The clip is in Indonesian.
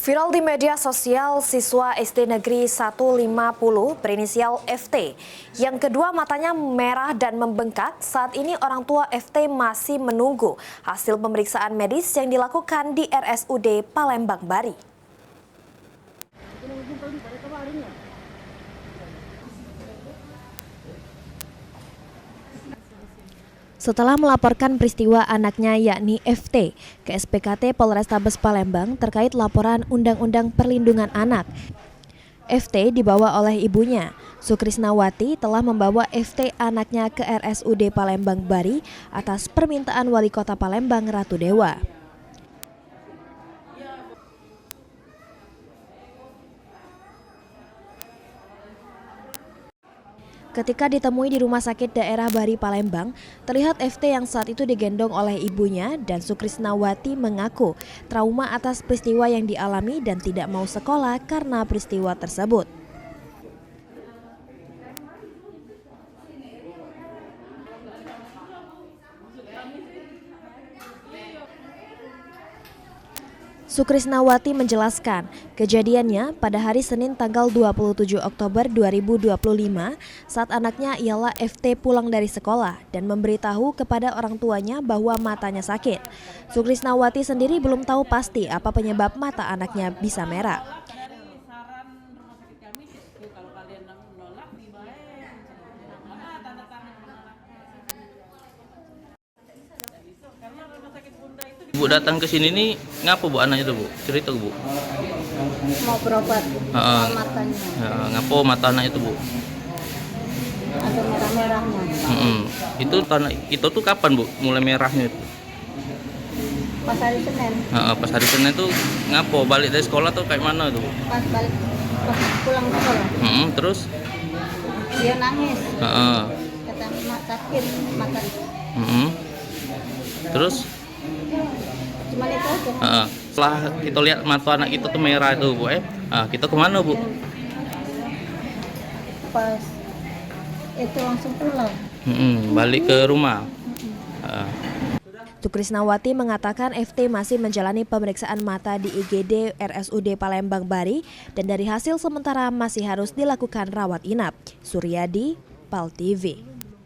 Viral di media sosial, siswa SD Negeri 150 berinisial FT. Yang kedua matanya merah dan membengkak. Saat ini orang tua FT masih menunggu hasil pemeriksaan medis yang dilakukan di RSUD Palembang Bari. Setelah melaporkan peristiwa anaknya yakni FT ke SPKT Polrestabes Palembang terkait laporan Undang-Undang Perlindungan Anak, FT dibawa oleh ibunya. Sukrisnawati telah membawa FT anaknya ke RSUD Palembang Bari atas permintaan Wali Kota Palembang Ratu Dewa. Ketika ditemui di Rumah Sakit Daerah Bari Palembang, terlihat FT yang saat itu digendong oleh ibunya dan Sukrisnawati mengaku trauma atas peristiwa yang dialami dan tidak mau sekolah karena peristiwa tersebut. Sukrisnawati menjelaskan, kejadiannya pada hari Senin tanggal 27 Oktober 2025 saat anaknya ialah FT pulang dari sekolah dan memberitahu kepada orang tuanya bahwa matanya sakit. Sukrisnawati sendiri belum tahu pasti apa penyebab mata anaknya bisa merah. Bu datang ke sini nih ngapa Bu anaknya tuh Bu? Cerita Bu. Mau berobat matanya. Ngapo mata anak itu Bu? Ada merah-merahnya. Itu tanah itu tuh kapan Bu mulai merahnya itu? Pas hari Senin. Pas hari Senin tuh ngapo balik dari sekolah tuh kayak mana tuh Bu? Pas pulang sekolah. Terus? Dia nangis. Kata sakit mata. Terus? Cuman itu aja. Setelah kita lihat mata anak kita tuh merah itu Bu, kita kemana Bu? Pas itu langsung pulang. Balik ke rumah. Sukrisnawati mengatakan FT masih menjalani pemeriksaan mata di IGD RSUD Palembang Bari dan dari hasil sementara masih harus dilakukan rawat inap. Suryadi, PAL TV.